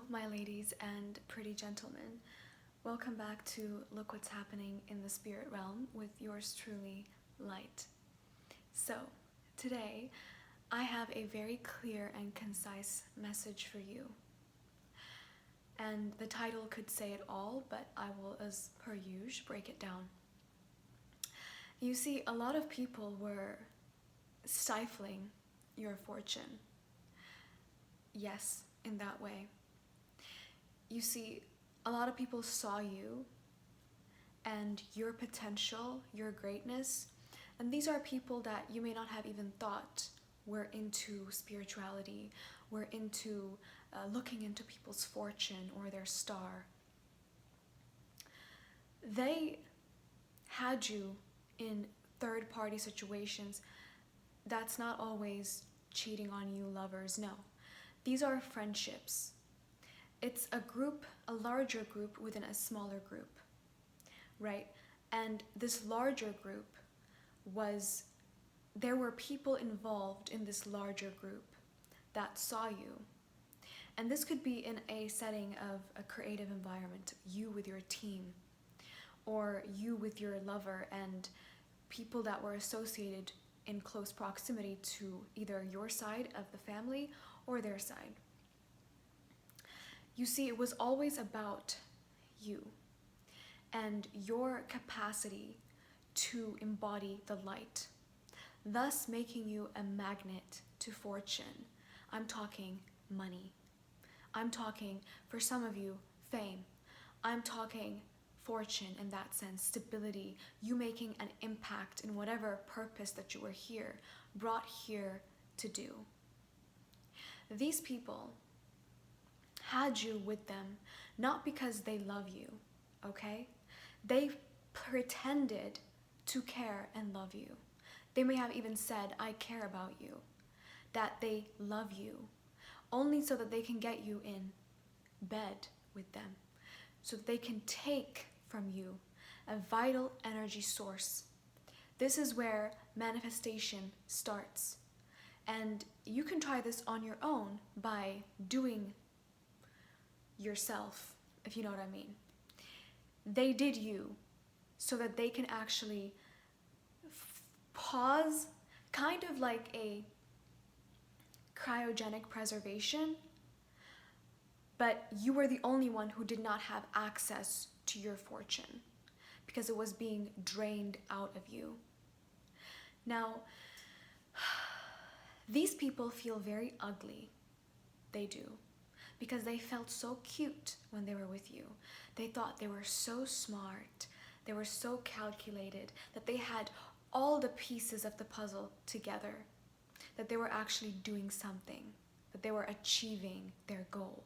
my ladies and pretty gentlemen. Welcome back to Look What's Happening in the Spirit Realm with yours truly, Light. So, today I have a very clear and concise message for you. And the title could say it all, but I will, as per usual, break it down. You see, a lot of people were stifling your fortune. Yes, in that way. You see, a lot of people saw you and your potential, your greatness, and these are people that you may not have even thought were into spirituality, were into looking into people's fortune or their star. They had you in third-party situations. That's not always cheating on you lovers, no. These are friendships. It's a group, a larger group within a smaller group, right? And this larger group there were people involved in this larger group that saw you. And this could be in a setting of a creative environment, you with your team, or you with your lover and people that were associated in close proximity to either your side of the family or their side. You see, it was always about you and your capacity to embody the light, thus making you a magnet to fortune. I'm talking money. I'm talking, for some of you, fame. I'm talking fortune in that sense, stability, you making an impact in whatever purpose that you were brought here to do. These people had you with them not because they love you, okay? They pretended to care and love you. They may have even said, I care about you, that they love you, only so that they can get you in bed with them, so that they can take from you a vital energy source. This is where manifestation starts. And you can try this on your own by doing yourself, if you know what I mean. They did you so that they can actually pause, kind of like a cryogenic preservation, but you were the only one who did not have access to your fortune because it was being drained out of you. Now, these people feel very ugly. They do. Because they felt so cute when they were with you. They thought they were so smart, they were so calculated, that they had all the pieces of the puzzle together, that they were actually doing something, that they were achieving their goal,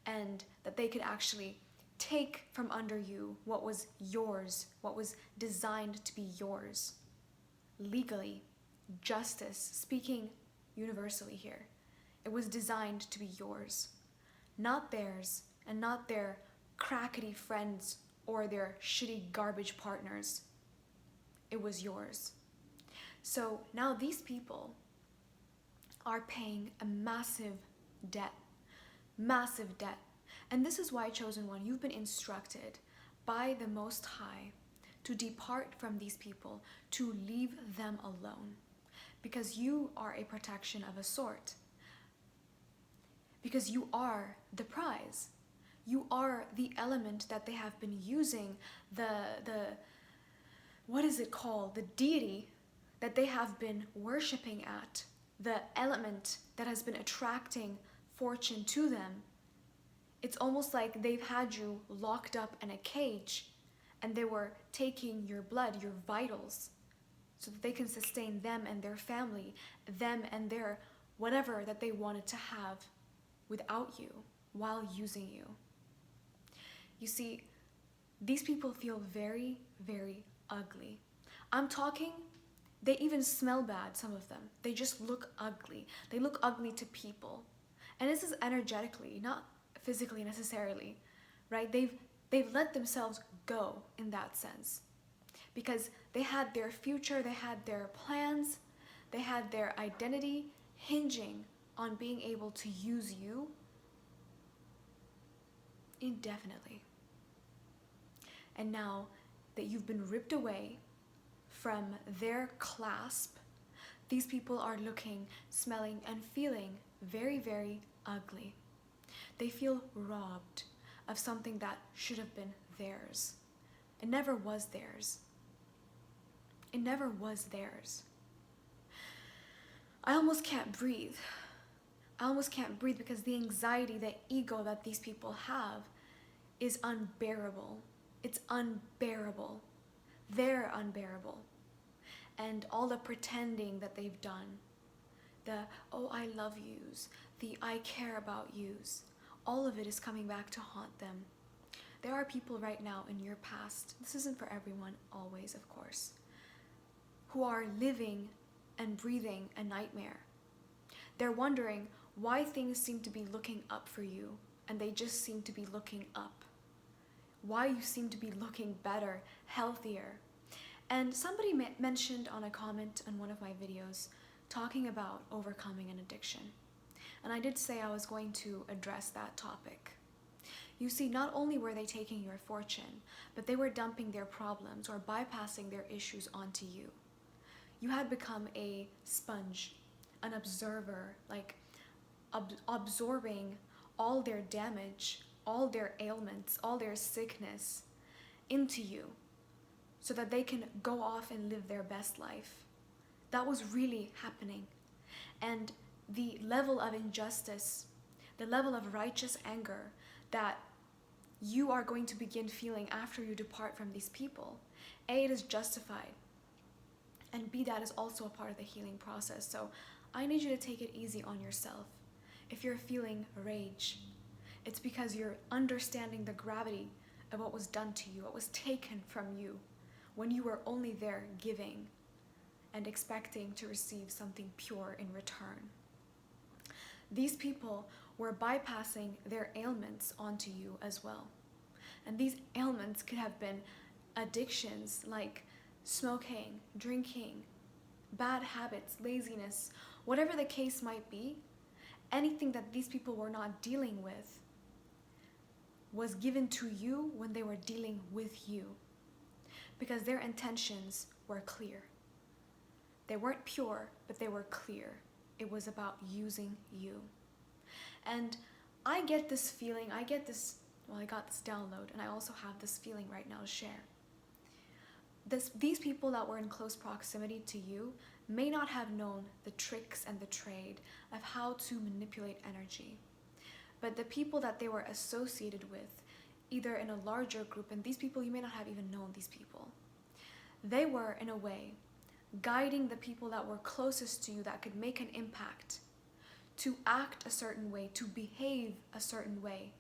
and that they could actually take from under you what was yours, what was designed to be yours, legally, justice, speaking universally here. It was designed to be yours, not theirs, and not their crackety friends or their shitty garbage partners. It was yours. So now these people are paying a massive debt. And this is why, Chosen One, you've been instructed by the Most High to depart from these people, to leave them alone, because you are a protection of a sort. Because you are the prize. You are the element that they have been using, what is it called? The deity that they have been worshipping at, the element that has been attracting fortune to them. It's almost like they've had you locked up in a cage and they were taking your blood, your vitals, so that they can sustain them and their family, them and their whatever that they wanted to have without you, while using you. You see, these people feel very, very ugly. I'm talking, they even smell bad, some of them. They just look ugly. They look ugly to people. And this is energetically, not physically necessarily, right? They've let themselves go in that sense. Because they had their future, they had their plans, they had their identity hinging on being able to use you indefinitely. And now that you've been ripped away from their clasp, these people are looking, smelling, and feeling very, very ugly. They feel robbed of something that should have been theirs. It never was theirs. It never was theirs. I almost can't breathe. I almost can't breathe because the anxiety, the ego that these people have is unbearable. It's unbearable. They're unbearable. And all the pretending that they've done, the, oh, I love yous, the I care about yous, all of it is coming back to haunt them. There are people right now in your past, this isn't for everyone always, of course, who are living and breathing a nightmare. They're wondering why things seem to be looking up for you, and they just seem to be looking up. Why you seem to be looking better, healthier. And somebody mentioned on a comment on one of my videos talking about overcoming an addiction. And I did say I was going to address that topic. You see, not only were they taking your fortune, but they were dumping their problems or bypassing their issues onto you. You had become a sponge, an observer, like absorbing all their damage, all their ailments, all their sickness into you so that they can go off and live their best life. That was really happening. And the level of injustice, the level of righteous anger that you are going to begin feeling after you depart from these people, A, it is justified, and B, that is also a part of the healing process. So I need you to take it easy on yourself. If you're feeling rage, it's because you're understanding the gravity of what was done to you, what was taken from you, when you were only there giving and expecting to receive something pure in return. These people were bypassing their ailments onto you as well. And these ailments could have been addictions like smoking, drinking, bad habits, laziness, whatever the case might be. Anything that these people were not dealing with was given to you when they were dealing with you, because their intentions were clear. They weren't pure, but they were clear. It was about using you. And I get this feeling, I got this download, and I also have this feeling right now to share. These people that were in close proximity to you may not have known the tricks and the trade of how to manipulate energy. But the people that they were associated with, either in a larger group, and these people, you may not have even known these people, they were, in a way, guiding the people that were closest to you that could make an impact to act a certain way, to behave a certain way,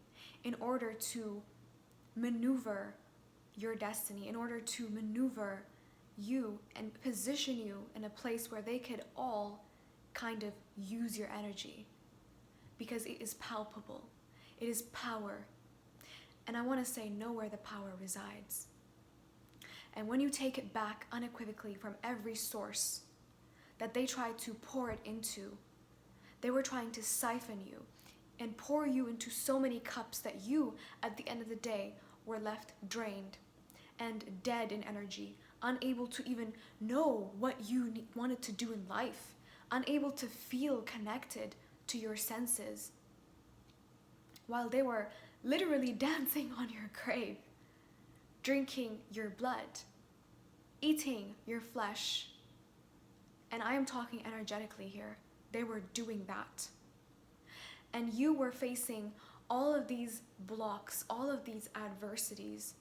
in order to maneuver your destiny, in order to maneuver you and position you in a place where they could all kind of use your energy, because it is palpable. It is power. And I want to say, know where the power resides. And when you take it back unequivocally from every source that they tried to pour it into, they were trying to siphon you and pour you into so many cups that you, at the end of the day, were left drained and dead in energy, unable to even know what you wanted to do in life, unable to feel connected to your senses, while they were literally dancing on your grave, drinking your blood, eating your flesh. And I am talking energetically here. They were doing that. And you were facing all of these blocks, all of these adversities,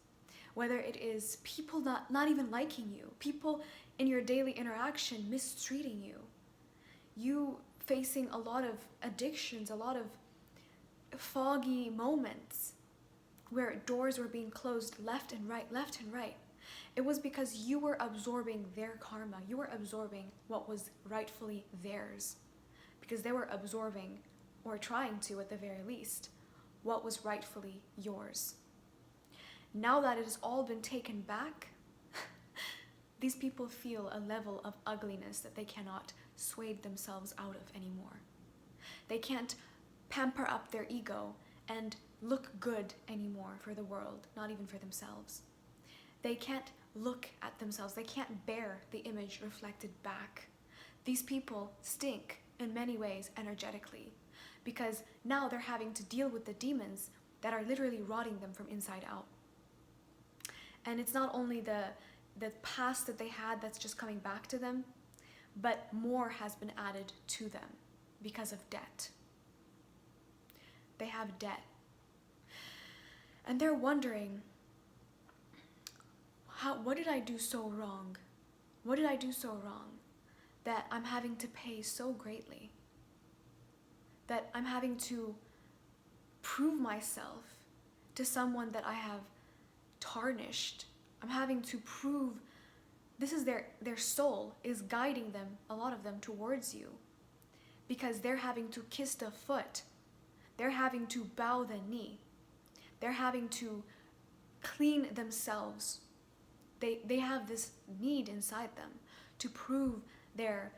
whether it is people not even liking you, people in your daily interaction mistreating you, you facing a lot of addictions, a lot of foggy moments where doors were being closed left and right, left and right. It was because you were absorbing their karma. You were absorbing what was rightfully theirs, because they were absorbing, or trying to at the very least, what was rightfully yours. Now that it has all been taken back, these people feel a level of ugliness that they cannot sway themselves out of anymore. They can't pamper up their ego and look good anymore for the world, not even for themselves. They can't look at themselves. They can't bear the image reflected back. These people stink in many ways energetically, because now they're having to deal with the demons that are literally rotting them from inside out. And it's not only the past that they had that's just coming back to them, but more has been added to them because of debt. They have debt. And they're wondering, what did I do so wrong? What did I do so wrong that I'm having to pay so greatly? That I'm having to prove myself to someone that I have tarnished. I'm having to prove this is their soul is guiding them, a lot of them, towards you, because they're having to kiss the foot. They're having to bow the knee. They're having to clean themselves. They have this need inside them to prove their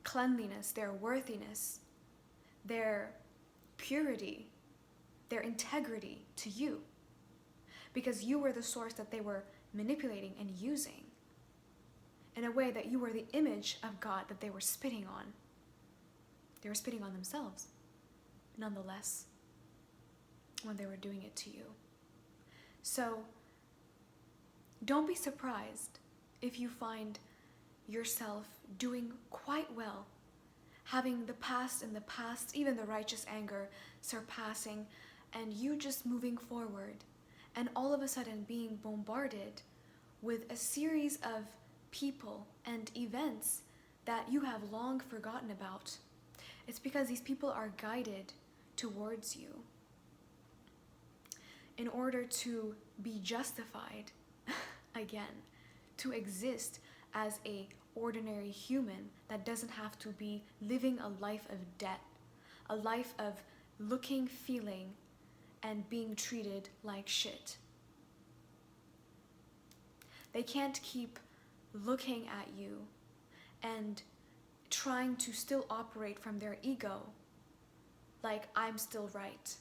cleanliness, their worthiness, their purity, their integrity to you, because you were the source that they were manipulating and using in a way that you were the image of God that they were spitting on. They were spitting on themselves, nonetheless, when they were doing it to you. So don't be surprised if you find yourself doing quite well, having the past in the past, even the righteous anger surpassing, and you just moving forward, and all of a sudden being bombarded with a series of people and events that you have long forgotten about. It's because these people are guided towards you in order to be justified again, to exist as a ordinary human that doesn't have to be living a life of debt, a life of looking, feeling, and being treated like shit. They can't keep looking at you and trying to still operate from their ego, like I'm still right.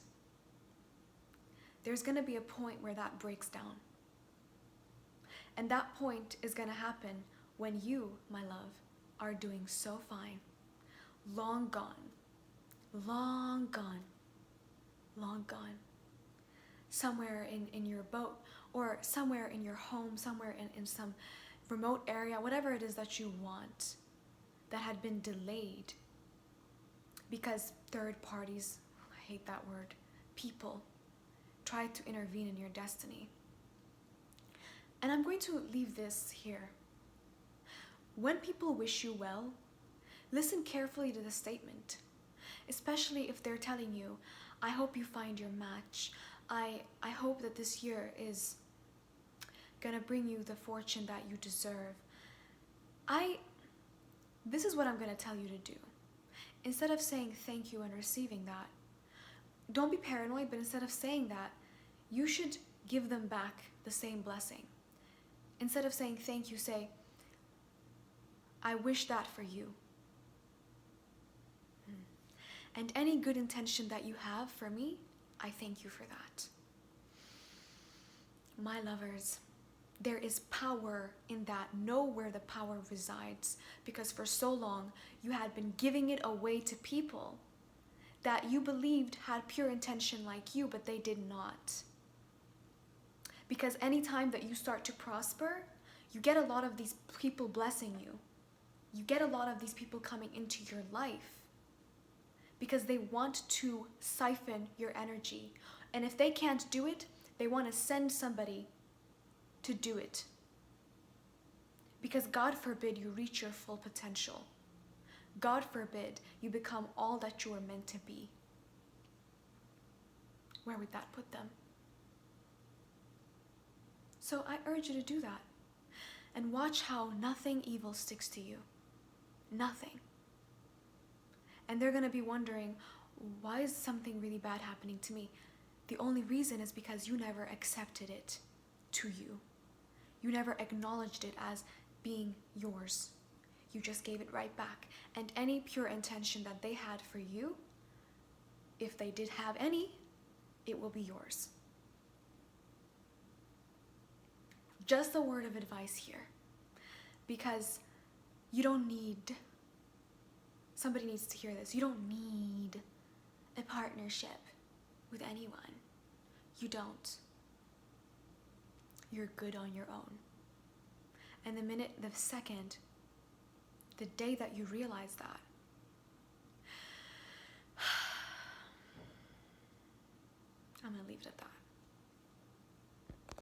There's gonna be a point where that breaks down. And that point is gonna happen when you, my love, are doing so fine. Long gone. Long gone. Long gone. Somewhere in your boat, or somewhere in your home, somewhere in some remote area, whatever it is that you want, that had been delayed because third parties, I hate that word, people, tried to intervene in your destiny. And I'm going to leave this here. When people wish you well, listen carefully to the statement, especially if they're telling you, I hope you find your match. I hope that this year is gonna bring you the fortune that you deserve. This is what I'm gonna tell you to do. Instead of saying thank you and receiving that, don't be paranoid, but instead of saying that, you should give them back the same blessing. Instead of saying thank you, say, I wish that for you. And any good intention that you have for me, I thank you for that. My lovers, there is power in that. Know where the power resides, because for so long you had been giving it away to people that you believed had pure intention like you, but they did not. Because anytime that you start to prosper, you get a lot of these people blessing you. You get a lot of these people coming into your life because they want to siphon your energy. And if they can't do it, they want to send somebody to do it. Because God forbid you reach your full potential. God forbid you become all that you are meant to be. Where would that put them? So I urge you to do that. And watch how nothing evil sticks to you. Nothing. And they're going to be wondering, why is something really bad happening to me? The only reason is because you never accepted it to you. You never acknowledged it as being yours. You just gave it right back. And any pure intention that they had for you, if they did have any, it will be yours. Just a word of advice here, because you don't need, somebody needs to hear this, you don't need a partnership with anyone. You don't. You're good on your own. And the second, the day that you realize that, I'm gonna leave it at that.